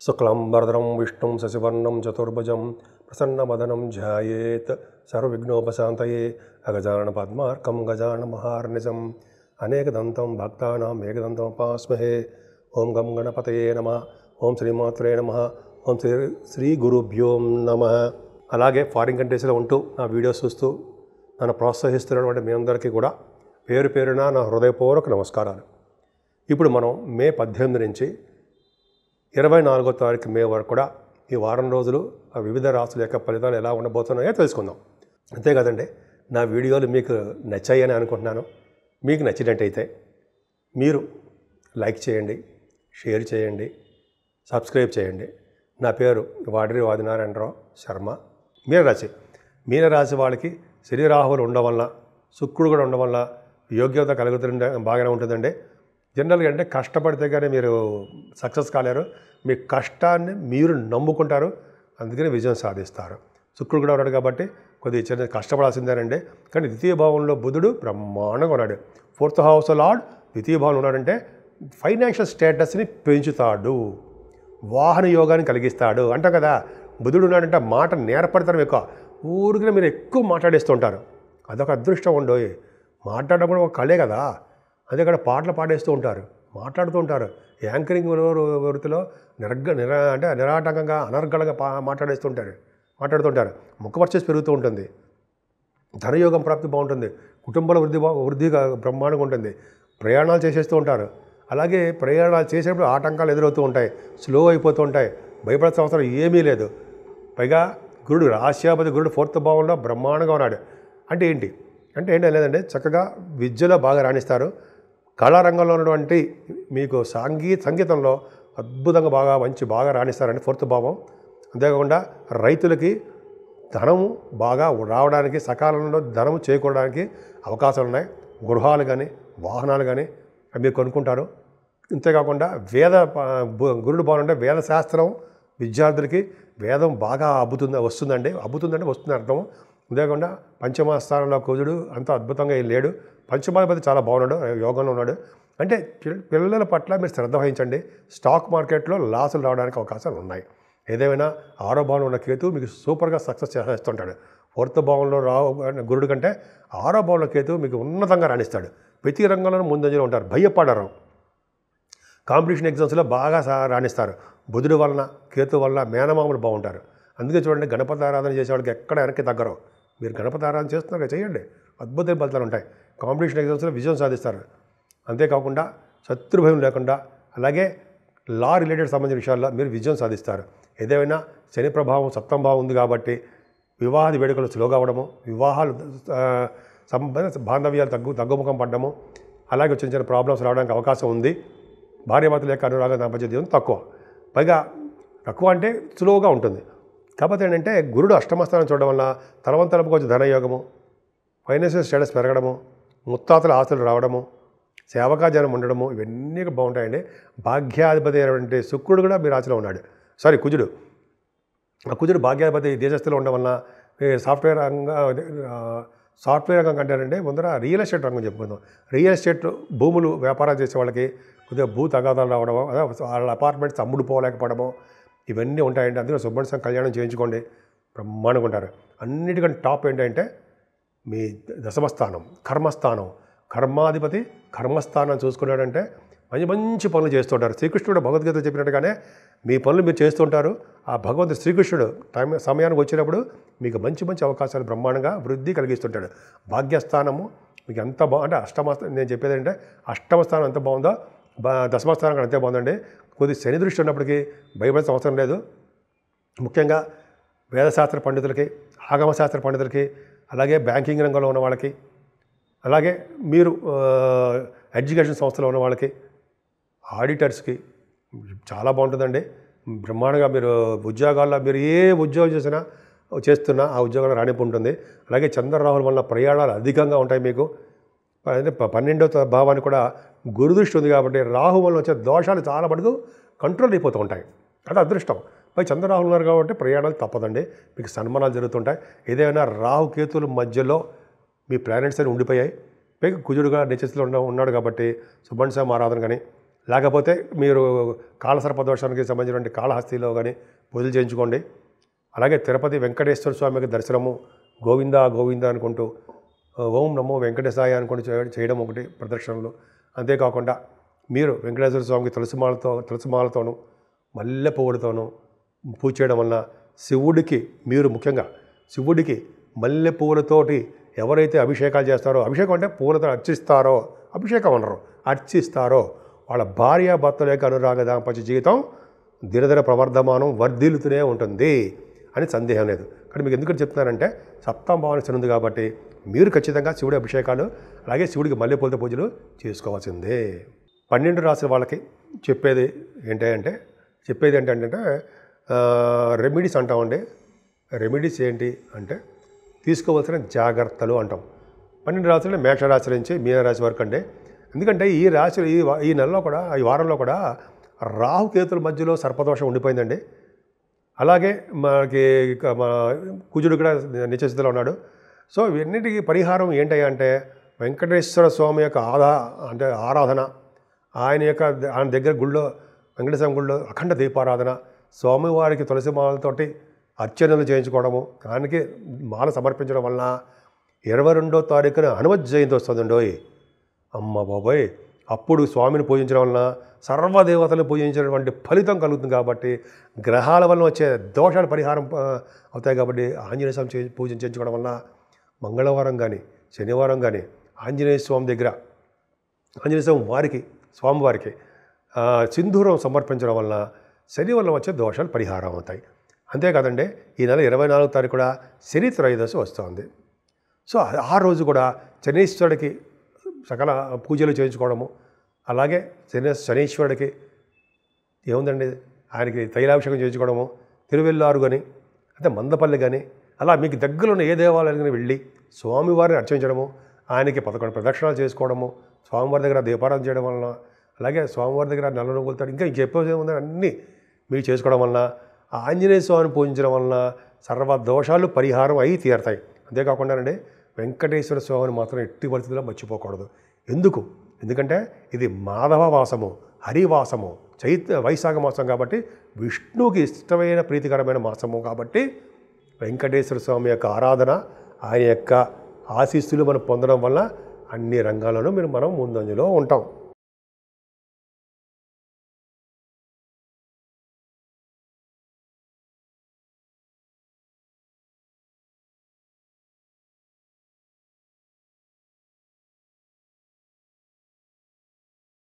శుక్లాంబరధరం విష్ణుం శశివర్ణం చతుర్భుజం ప్రసన్నవదనం ధ్యాయేత్ సర్వవిఘ్నోపశాంతయే అగజానన పద్మార్కం గజానన మహార్నిశం అనేకదంతం భక్తానాం ఏకదంతముపాస్మహే. ఓం గం గణపతయే నమః. ఓం శ్రీమాత్రే నమః. ఓం శ్రీ గురుభ్యో నమః. అలాగే ఫారిన్ కంట్రీస్లో ఉంటూ నా వీడియోస్ చూస్తూ నన్ను ప్రోత్సహిస్తున్నటువంటి మీ అందరికీ కూడా పేరు పేరున నా హృదయపూర్వక నమస్కారాలు. ఇప్పుడు మనం మే 18 నుంచి 24వ తారీఖు మే వరకు కూడా ఈ వారం రోజులు ఆ వివిధ రాశుల యొక్క ఫలితాలు ఎలా ఉండబోతున్నాయో తెలుసుకుందాం. అంతే కదండి, నా వీడియోలు మీకు నచ్చాయని అనుకుంటున్నాను. మీకు నచ్చినట్టయితే మీరు లైక్ చేయండి, షేర్ చేయండి, సబ్స్క్రైబ్ చేయండి. నా పేరు వాడిరి ఆదినారాయణరావు శర్మ. మీనరాశి వాళ్ళకి శని రాహువులు ఉండడం వల్ల, శుక్రుడు కూడా ఉండడం వల్ల యోగ్యత కలుగుతుండే బాగానే ఉంటుందండి. జనరల్గా అంటే కష్టపడితే కానీ మీరు సక్సెస్ కాలేరు. మీ కష్టాన్ని మీరు నమ్ముకుంటారు, అందుకని విజయం సాధిస్తారు. శుక్రుడు కూడా ఉన్నాడు కాబట్టి కొద్దిగా చిన్న కష్టపడాల్సిందేనండి. కానీ ద్వితీయ భావంలో బుధుడు బ్రహ్మాండంగా ఉన్నాడు. 4th హౌస్ లార్డ్ ద్వితీయ భావంలో ఉన్నాడంటే ఫైనాన్షియల్ స్టేటస్ని పెంచుతాడు, వాహన యోగాన్ని కలిగిస్తాడు అంటాం కదా. బుధుడు ఉన్నాడంటే మాట నేర్పడతారు ఎక్కువ. ఊరికనే మీరు ఎక్కువ మాట్లాడేస్తూ ఉంటారు. అదొక అదృష్టం ఉండోయి. మాట్లాడడం ఒక కళే కదా. అదే ఇక్కడ పాటలు పాడేస్తూ ఉంటారు, మాట్లాడుతూ ఉంటారు. యాంకరింగ్ వృత్తిలో నిరాటంకంగా అనర్గళంగా మాట్లాడుతుంటారు. ముఖ వర్చస్సు పెరుగుతూ ఉంటుంది. ధనయోగం ప్రాప్తి బాగుంటుంది. కుటుంబాల వృద్ధిగా బ్రహ్మాండంగా ఉంటుంది. ప్రయాణాలు చేసేస్తూ ఉంటారు. అలాగే ప్రయాణాలు చేసేటప్పుడు ఆటంకాలు ఎదురవుతూ ఉంటాయి, స్లో అయిపోతూ ఉంటాయి. భయపడాల్సిన అవసరం ఏమీ లేదు. పైగా గురుడు రాశ్యాపతి గురుడు 4th భావంలో బ్రహ్మాండంగా ఉన్నాడు. అంటే ఏంటి లేదంటే చక్కగా విద్యలో బాగా రాణిస్తారు. కళారంగంలో ఉన్నటువంటి మీకు సంగీతంలో అద్భుతంగా బాగా రాణిస్తారండి 4th భావం. అంతేకాకుండా రైతులకి ధనము బాగా రావడానికి, సకాలంలో ధనము చేకూరడానికి అవకాశాలు ఉన్నాయి. గృహాలు కానీ వాహనాలు కానీ మీరు కొనుక్కుంటారు. అంతేకాకుండా గురుడు బాగుంటే వేదశాస్త్రం విద్యార్థులకి వేదం బాగా వస్తుందండి అర్థం. అంతేకాకుండా పంచమ స్థానంలో కుజుడు అంత అద్భుతంగా లేడు. పంచమాధిపతి చాలా బాగున్నాడు, యోగంలో ఉన్నాడు. అంటే పిల్లల పట్ల మీరు శ్రద్ధ వహించండి. స్టాక్ మార్కెట్లో లాసులు రావడానికి అవకాశాలు ఉన్నాయి. ఏదేమైనా 6వ భావంలో ఉన్న కేతు మీకు సూపర్గా సక్సెస్ చేస్తుంటాడు. 4th భావంలో గురుడు కంటే 6వ భావంలో కేతు మీకు ఉన్నతంగా రాణిస్తాడు. ప్రతి రంగంలోనూ ముందంజలో ఉంటారు, భయపడరు. కాంపిటీషన్ ఎగ్జామ్స్లో బాగా రాణిస్తారు. బుధుడు వలన కేతు వలన మేనమామలు బాగుంటారు. అందుకే చూడండి, గణపతి ఆరాధన చేసేవాళ్ళకి ఎక్కడ వెనక్కి తగ్గరు. మీరు గణపతి ఆరాధన చేస్తున్నారు, చేయండి, అద్భుతమైన ఫలితాలు ఉంటాయి. కాంపిటీషన్ ఎగ్జామ్స్లో విజయం సాధిస్తారు. అంతేకాకుండా శత్రుభయం లేకుండా, అలాగే లా రిలేటెడ్ సంబంధించిన విషయాల్లో మీరు విజయం సాధిస్తారు. ఏదేమైనా శని ప్రభావం 7వ భావం ఉంది కాబట్టి వివాహాది వేడుకలు స్లోగా అవ్వడము, వివాహాలు బాంధవ్యాలు తగ్గుముఖం పడ్డము, అలాగే చిన్న చిన్న ప్రాబ్లమ్స్ రావడానికి అవకాశం ఉంది. భార్యాభర్తల యొక్క అనురాగ దాంపత్యం తక్కువ అంటే స్లోగా ఉంటుంది. కాకపోతే ఏంటంటే గురుడు అష్టమస్థానం చూడడం వల్ల తలవంతలకు కొంచెం ధనయోగము, ఫైనాన్షియల్ స్టేటస్ పెరగడము, ముత్తాతల ఆస్తులు రావడము, సేవకాజనం ఉండడము, ఇవన్నీ బాగుంటాయండి. భాగ్యాధిపతి అయినటువంటి శుక్రుడు కూడా మీ రాశిలో ఉన్నాడు. కుజుడు. ఆ కుజుడు భాగ్యాధిపతి దేశస్థులో ఉండడం వల్ల సాఫ్ట్వేర్ రంగం కంటేనండి ముందర రియల్ ఎస్టేట్ రంగం చెప్పుకుందాం. రియల్ ఎస్టేట్ భూములు వ్యాపారాలు చేసే వాళ్ళకి కొద్దిగా భూ తగాదాలు రావడము, వాళ్ళ అపార్ట్మెంట్స్ అమ్ముడుపోలేకపోవడము, ఇవన్నీ ఉంటాయండి. అందులో సుబ్రహ్మణ్య కళ్యాణం చేయించుకోండి, బ్రహ్మాండంగా ఉంటారు. అన్నిటికంటే టాప్ ఏంటంటే మీ దశమస్థానం, కర్మాధిపతి కర్మస్థానం చూసుకున్నాడంటే మంచి పనులు చేస్తుంటారు. శ్రీకృష్ణుడు భగవద్గీత చెప్పినట్టుగానే మీ పనులు మీరు చేస్తుంటారు. ఆ భగవంతుడు శ్రీకృష్ణుడు సమయానికి వచ్చినప్పుడు మీకు మంచి అవకాశాలు బ్రహ్మాండంగా వృద్ధి కలిగిస్తుంటాడు. భాగ్యస్థానము మీకు ఎంత అంటే నేను చెప్పేది ఏంటంటే అష్టమస్థానం ఎంత బాగుందో దశమస్థానం కూడా అంతే బాగుందండి. కొద్ది శని దృష్టి ఉన్నప్పటికీ భయపడాల్సిన అవసరం లేదు. ముఖ్యంగా వేదశాస్త్ర పండితులకి, ఆగమశాస్త్ర పండితులకి, అలాగే బ్యాంకింగ్ రంగంలో ఉన్న వాళ్ళకి, అలాగే మీరు ఎడ్యుకేషన్ సంస్థలో ఉన్న వాళ్ళకి, ఆడిటర్స్కి చాలా బాగుంటుందండి. బ్రహ్మాండంగా మీరు ఉద్యోగాల్లో మీరు ఏ ఉద్యోగం చేస్తున్నా ఆ ఉద్యోగంలో రాణింపు ఉంటుంది. అలాగే చంద్రరాహుల వల్ల ప్రయాణాలు అధికంగా ఉంటాయి మీకు. 12వ భావానికి కూడా గురుదృష్టి ఉంది కాబట్టి రాహు వల్ల వచ్చే దోషాలు చాలా మటుకు కంట్రోల్ అయిపోతూ ఉంటాయి. అది అదృష్టం. పై చంద్రరాహులు ఉన్నారు కాబట్టి ప్రయాణాలు తప్పదండి, మీకు సన్మానాలు జరుగుతుంటాయి. ఏదైనా రాహు కేతుల మధ్యలో మీ ప్లానెట్స్ అని ఉండిపోయాయి. పైగా కుజుడుగా నేచర్స్లో ఉన్నాడు కాబట్టి సుబ్రహ్మణ్య ఆరాధన కానీ, లేకపోతే మీరు కాలసర్ప దోషానికి సంబంధించినటువంటి కాళహస్తిలో కానీ పూజలు చేయించుకోండి. అలాగే తిరుపతి వెంకటేశ్వర స్వామికి దర్శనము గోవింద గోవింద అనుకుంటూ ఓం నమో వెంకటేశాయ అనుకుంటూ చేయడం ఒకటి ప్రదక్షిణలు. అంతేకాకుండా మీరు వెంకటేశ్వర స్వామికి తులసిమాలతోనూ మల్లె పువ్వులతోనూ పూజ చేయడం వలన శివుడికి మీరు ముఖ్యంగా శివుడికి మల్లె పువ్వులతోటి ఎవరైతే అభిషేకాలు చేస్తారో, అభిషేకం అంటే పువ్వులతో అర్చిస్తారో, అభిషేకం అనరు, అర్చిస్తారో వాళ్ళ భార్యాభర్తల యొక్క అనురాగ దాంపత్య జీవితం దినదిన ప్రవర్ధమానం వర్ధిల్లుతూనే ఉంటుంది అని సందేహం లేదు. కానీ మీకు ఎందుకు చెప్తున్నానంటే సప్తమ భావన శని ఉంది కాబట్టి మీరు ఖచ్చితంగా శివుడి అభిషేకాలు అలాగే శివుడికి మల్లెపూలతో పూజలు చేసుకోవాల్సిందే. 12 రాసుల వాళ్ళకి చెప్పేది ఏంటంటే రెమెడీస్ అంటామండి. రెమెడీస్ ఏంటి అంటే తీసుకోవాల్సిన జాగ్రత్తలు అంటాం. 12 రాశులు మేషరాశి నుంచి మీనరాశి వరకు అండి. ఎందుకంటే ఈ రాశి ఈ నెలలో కూడా ఈ వారంలో కూడా రాహుకేతుల మధ్యలో సర్పదోషం ఉండిపోయిందండి. అలాగే మనకి కుజుడు కూడా నిత్యస్థితిలో ఉన్నాడు. సో ఇవన్నిటికీ పరిహారం ఏంటంటే వెంకటేశ్వర స్వామి యొక్క ఆరాధన, ఆయన దగ్గర గుళ్ళో వెంకటేశ్వర గుళ్ళో అఖండ దీపారాధన, స్వామివారికి తులసి మాలతోటి అర్చనలు చేయించుకోవడము, ఆయనకి మాల సమర్పించడం వలన 22వ తారీఖున హనుమత్ జయంతి వస్తుందండోయ్. అమ్మ బాబోయ్, అప్పుడు స్వామిని పూజించడం వలన సర్వదేవతలు పూజించినటువంటి ఫలితం కలుగుతుంది. కాబట్టి గ్రహాల వలన వచ్చే దోషాలు పరిహారం అవుతాయి. కాబట్టి ఆంజనేయ స్వామి పూజ చేయించుకోవడం వలన మంగళవారం కానీ శనివారం కానీ ఆంజనేయ స్వామి దగ్గర ఆంజనేయ స్వామివారికి సింధూరం సమర్పించడం వలన శని వల్ల వచ్చే దోషాలు పరిహారం అవుతాయి. అంతేకాదండి, ఈ నెల 24వ తారీఖు కూడా శని త్రయోదశి వస్తుంది. సో ఆ రోజు కూడా శనీశ్వరుడికి సకల పూజలు చేయించుకోవడము, అలాగే శనీశ్వరుడికి ఏముందండి ఆయనకి తైలాభిషేకం చేయించుకోవడము, తిరువెల్లారు కానీ అంటే మందపల్లి కానీ అలా మీకు దగ్గరలో ఉన్న ఏ దేవాలయానికి వెళ్ళి స్వామివారిని అర్చించడము, ఆయనకి 11 ప్రదక్షిణాలు చేసుకోవడము, స్వామివారి దగ్గర దీపారాధన చేయడం వలన, అలాగే స్వామివారి దగ్గర నల్ల నువ్వులతో ఇంకా చెప్పేది ఏముందని అన్నీ మీరు చేసుకోవడం వలన ఆంజనేయ స్వామిని పూజించడం వలన సర్వ దోషాలు పరిహారం అయి తీరుతాయి. అంతేకాకుండానండి వెంకటేశ్వర స్వామిని మాత్రం ఎట్టి పరిస్థితుల్లో మర్చిపోకూడదు. ఎందుకంటే ఇది మాధవ వాసము, హరివాసము, వైశాఖ మాసం కాబట్టి విష్ణువుకి ఇష్టమైన ప్రీతికరమైన మాసము కాబట్టి వెంకటేశ్వర స్వామి యొక్క ఆరాధన, ఆయన యొక్క ఆశీస్సులు మనం పొందడం వల్ల అన్ని రంగాల్లోనూ మనం ముందంజలో ఉంటాం.